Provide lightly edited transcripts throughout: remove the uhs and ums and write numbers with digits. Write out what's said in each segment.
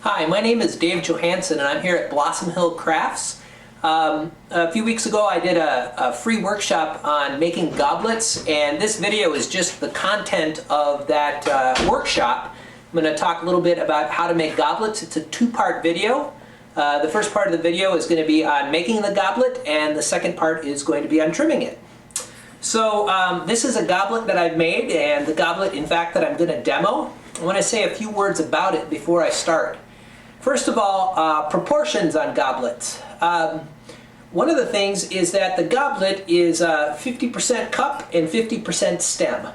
Hi, my name is Dave Johansson and I'm here at Blossom Hill Crafts. A few weeks ago I did a free workshop on making goblets, and this video is just the content of that workshop. I'm going to talk a little bit about how to make goblets. It's a two-part video. The first part of the video is going to be on making the goblet, and the second part is going to be on trimming it. So this is a goblet that I've made, and the goblet, in fact, that I'm going to demo. I want to say a few words about it before I start. First of all, proportions on goblets. One of the things is that the goblet is 50% cup and 50% stem.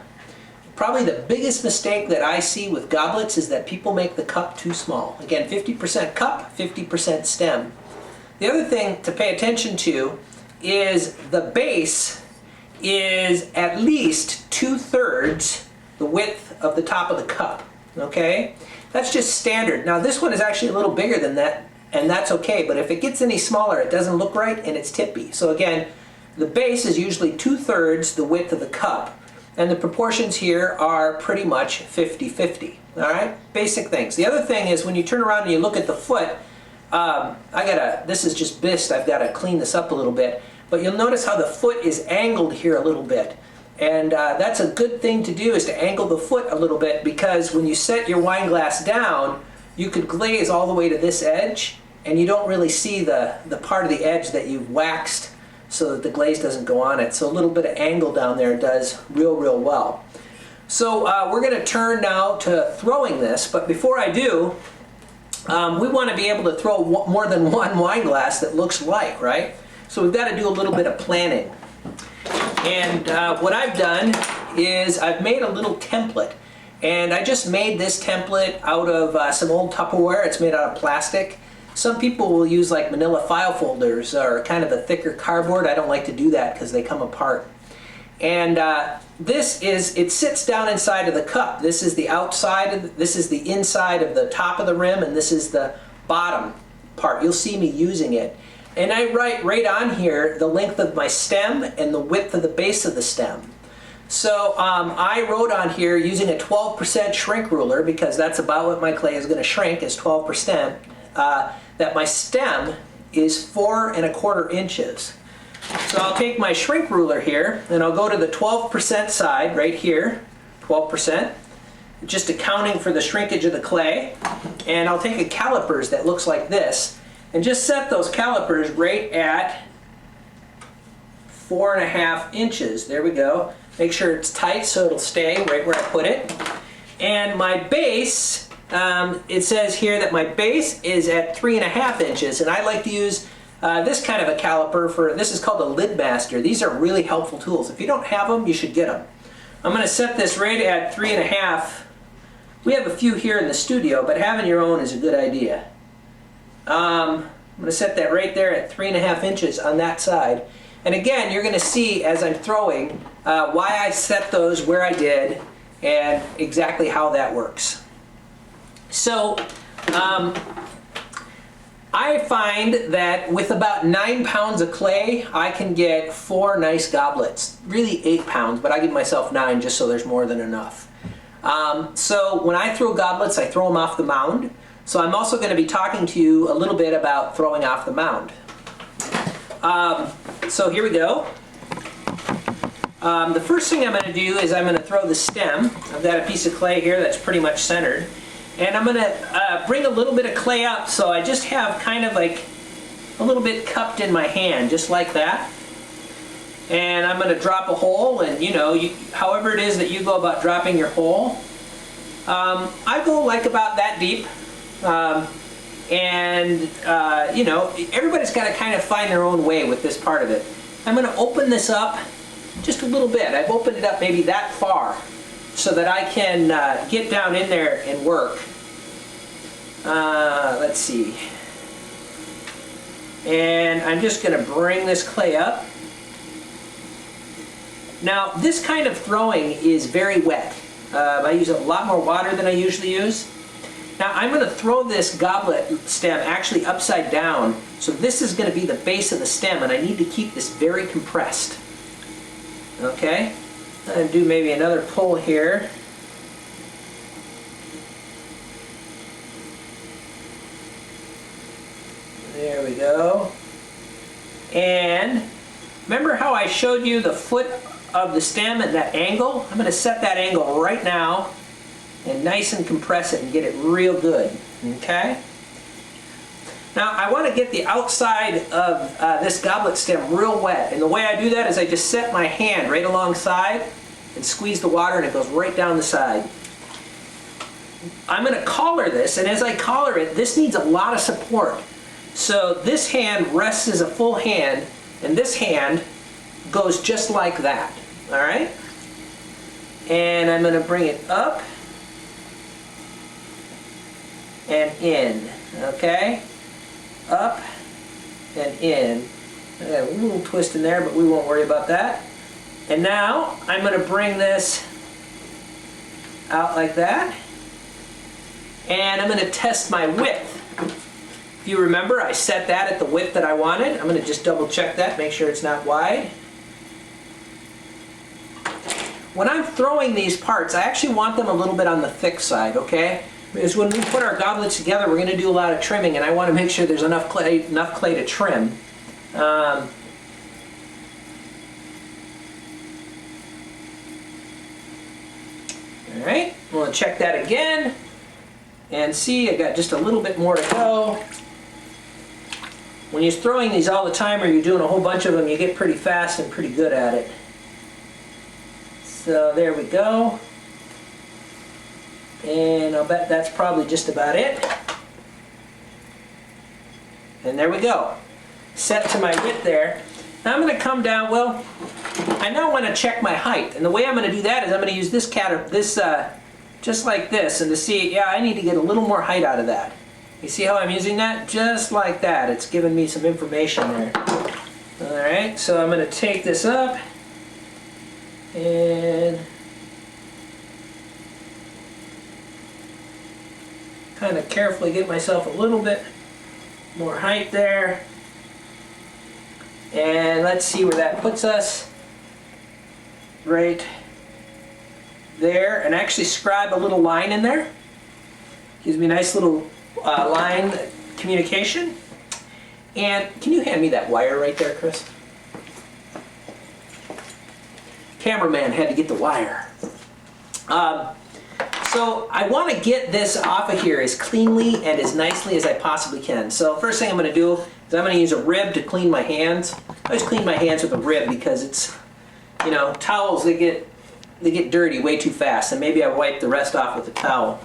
Probably the biggest mistake that I see with goblets is that people make the cup too small. Again, 50% cup, 50% stem. The other thing to pay attention to is the base is at least 2/3 the width of the top of the cup. Okay? That's just standard. Now this one is actually a little bigger than that, and that's okay, but if it gets any smaller it doesn't look right and it's tippy. So again, the base is usually 2/3 the width of the cup, and the proportions here are pretty much 50-50. Alright? Basic things. The other thing is when you turn around and you look at the foot, this is just bisque, I've got to clean this up a little bit, but you'll notice how the foot is angled here a little bit. And that's a good thing to do, is to angle the foot a little bit, because when you set your wine glass down, you could glaze all the way to this edge, and you don't really see the part of the edge that you've waxed so that the glaze doesn't go on it. So a little bit of angle down there does real well. So we're going to turn now to throwing this, but before I do, we want to be able to throw more than one wine glass that looks like, right? So we've got to do a little bit of planning. And what I've done is I've made a little template, and I just made this template out of some old Tupperware. It's made out of plastic. Some people will use like manila file folders or kind of a thicker cardboard. I don't like to do that because they come apart. And it sits down inside of the cup. This is the outside, this is the inside of the top of the rim, and this is the bottom part. You'll see me using it. And I write right on here the length of my stem and the width of the base of the stem. So I wrote on here using a 12% shrink ruler, because that's about what my clay is going to shrink, is 12%, that my stem is 4 1/4 inches. So I'll take my shrink ruler here and I'll go to the 12% side right here, 12%, just accounting for the shrinkage of the clay, and I'll take a calipers that looks like this, and just set those calipers right at 4 1/2 inches. There we go. Make sure it's tight so it'll stay right where I put it. And my base, it says here that my base is at 3 1/2 inches, and I like to use this kind of a caliper this is called a lid master. These are really helpful tools. If you don't have them, you should get them. I'm going to set this right at 3 1/2. We have a few here in the studio, but having your own is a good idea. I'm going to set that right there at 3 1/2 inches on that side. And again, you're going to see as I'm throwing why I set those where I did and exactly how that works. So I find that with about 9 pounds of clay, I can get 4 nice goblets. Really 8 pounds, but I give myself 9 just so there's more than enough. So when I throw goblets, I throw them off the mound. So I'm also going to be talking to you a little bit about throwing off the mound. So here we go. The first thing I'm going to do is I'm going to throw the stem. I've got a piece of clay here that's pretty much centered. And I'm going to bring a little bit of clay up, so I just have kind of like a little bit cupped in my hand, just like that. And I'm going to drop a hole, and however it is that you go about dropping your hole. I go like about that deep. Everybody's got to kind of find their own way with this part of it. I'm going to open this up just a little bit. I've opened it up maybe that far so that I can get down in there and work. Let's see. And I'm just going to bring this clay up. Now, this kind of throwing is very wet. I use a lot more water than I usually use. Now I'm going to throw this goblet stem actually upside down, so this is going to be the base of the stem, and I need to keep this very compressed. Okay? I'm going to do maybe another pull here. There we go. And remember how I showed you the foot of the stem at that angle? I'm going to set that angle right now and nice and compress it and get it real good. Okay? Now I want to get the outside of this goblet stem real wet, and the way I do that is I just set my hand right alongside and squeeze the water, and it goes right down the side. I'm going to collar this, and as I collar it, this needs a lot of support. So this hand rests as a full hand, and this hand goes just like that. All right? And I'm going to bring it up and in. Okay? Up and in. I got a little twist in there, but we won't worry about that. And now I'm going to bring this out like that. And I'm going to test my width. If you remember, I set that at the width that I wanted. I'm going to just double check that, make sure it's not wide. When I'm throwing these parts, I actually want them a little bit on the thick side, okay? Because when we put our goblets together, we're going to do a lot of trimming, and I want to make sure there's enough clay to trim. All right, we'll check that again. And see, I got just a little bit more to go. When you're throwing these all the time or you're doing a whole bunch of them, you get pretty fast and pretty good at it. So there we go. And I'll bet that's probably just about it. And there we go. Set to my width there. Now I'm going to come down, well, I now want to check my height. And the way I'm going to do that is I'm going to use this just like this, and to see, yeah, I need to get a little more height out of that. You see how I'm using that? Just like that. It's giving me some information there. Alright, so I'm going to take this up and kind of carefully get myself a little bit more height there. And let's see where that puts us. Right there, and actually scribe a little line in there. Gives me a nice little line communication. And can you hand me that wire right there, Chris? Cameraman had to get the wire. So I want to get this off of here as cleanly and as nicely as I possibly can. So first thing I'm going to do is I'm going to use a rib to clean my hands. I always clean my hands with a rib because it's, you know, towels, they get dirty way too fast, and maybe I wipe the rest off with a towel.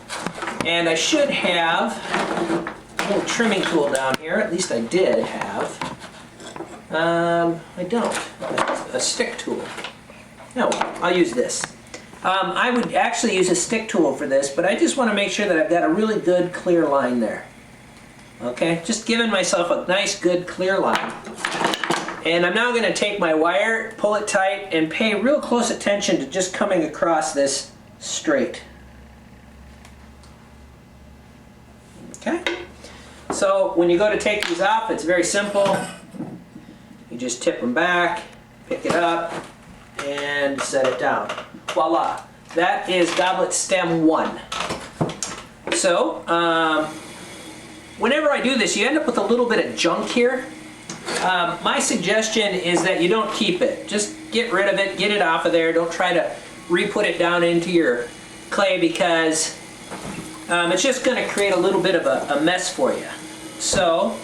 And I should have a little trimming tool down here. At least I did have. I don't. A stick tool. No, I'll use this. I would actually use a stick tool for this, but I just want to make sure that I've got a really good clear line there. Okay, just giving myself a nice good clear line. And I'm now going to take my wire, pull it tight, and pay real close attention to just coming across this straight. Okay? So when you go to take these off, it's very simple. You just tip them back, pick it up, and set it down. Voila. That is goblet stem 1. So, whenever I do this, you end up with a little bit of junk here. My suggestion is that you don't keep it. Just get rid of it, get it off of there. Don't try to re-put it down into your clay because it's just going to create a little bit of a mess for you. So,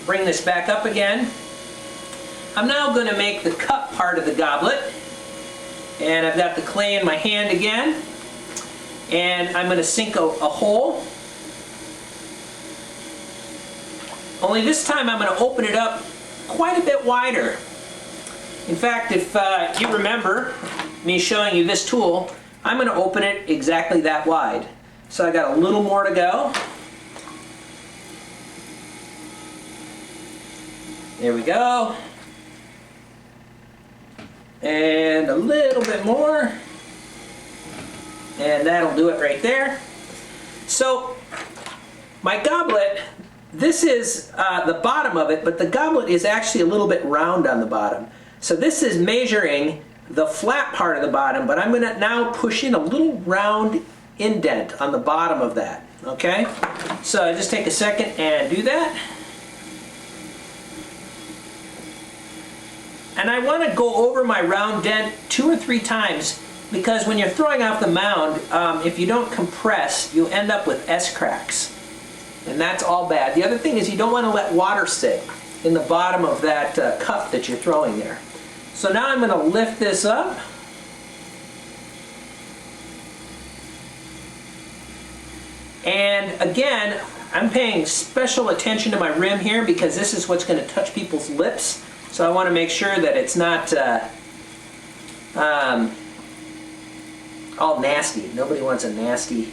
bring this back up again. I'm now going to make the cup part of the goblet. And I've got the clay in my hand again. And I'm going to sink a hole. Only this time I'm going to open it up quite a bit wider. In fact, if you remember me showing you this tool, I'm going to open it exactly that wide. So I got a little more to go. There we go. And a little bit more. And that'll do it right there. So my goblet, this is the bottom of it, but the goblet is actually a little bit round on the bottom. So this is measuring the flat part of the bottom, but I'm going to now push in a little round indent on the bottom of that. Okay? So I just take a second and do that. And I want to go over my round dent 2 or 3 times, because when you're throwing off the mound, if you don't compress, you'll end up with S-cracks. And that's all bad. The other thing is you don't want to let water sit in the bottom of that cup that you're throwing there. So now I'm going to lift this up. And again, I'm paying special attention to my rim here because this is what's going to touch people's lips. So I want to make sure that it's not all nasty. Nobody wants a nasty.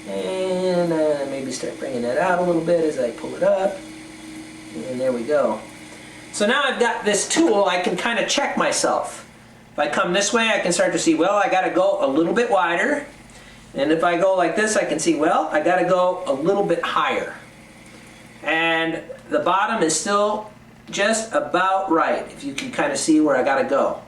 And maybe start bringing that out a little bit as I pull it up. And there we go. So now I've got this tool, I can kind of check myself. If I come this way, I can start to see, well, I got to go a little bit wider. And if I go like this, I can see, well, I got to go a little bit higher. And the bottom is still just about right, if you can kind of see where I got to go.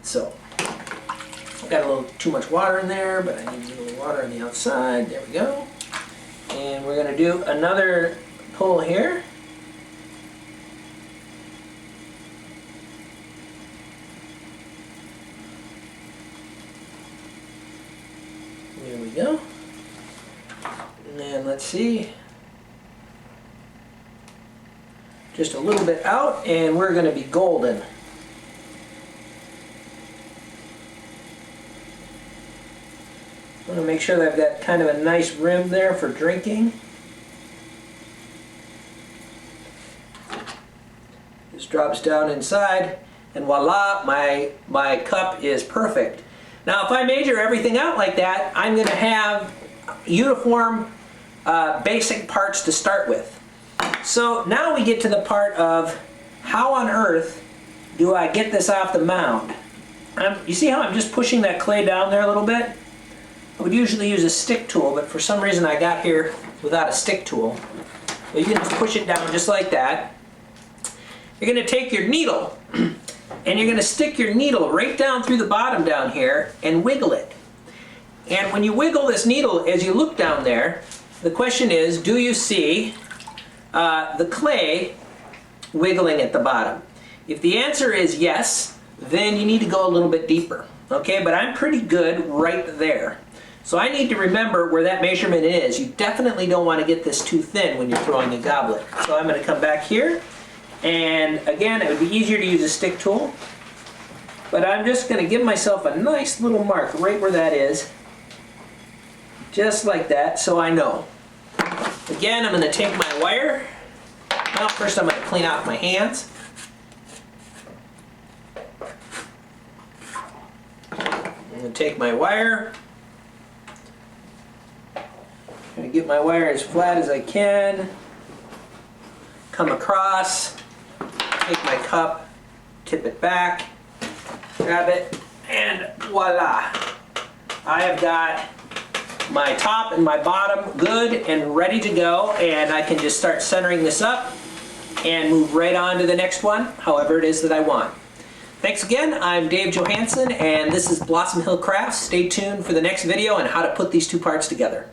So, I've got a little too much water in there, but I need a little water on the outside. There we go. And we're going to do another pull here. There we go. And let's see. Just a little bit out, and we're going to be golden. I want to make sure that I've got kind of a nice rim there for drinking. This drops down inside, and voila, my cup is perfect. Now if I measure everything out like that, I'm going to have uniform basic parts to start with. So now we get to the part of how on earth do I get this off the mound? You see how I'm just pushing that clay down there a little bit? I would usually use a stick tool, but for some reason I got here without a stick tool. So you can just push it down just like that. You're going to take your needle and you're going to stick your needle right down through the bottom down here and wiggle it. And when you wiggle this needle, as you look down there, the question is, do you see the clay wiggling at the bottom? If the answer is yes, then you need to go a little bit deeper. Okay, but I'm pretty good right there. So I need to remember where that measurement is. You definitely don't want to get this too thin when you're throwing a goblet. So I'm going to come back here, and again, it would be easier to use a stick tool, but I'm just going to give myself a nice little mark right where that is, just like that, so I know. Again, I'm going to take my wire. Well, first I'm going to clean out my hands. I'm going to take my wire. I'm going to get my wire as flat as I can. Come across. Take my cup. Tip it back. Grab it. And voila. I have got my top and my bottom good and ready to go, and I can just start centering this up and move right on to the next one, however it is that I want. Thanks again, I'm Dave Johansson, and this is Blossom Hill Crafts. Stay tuned for the next video on how to put these two parts together.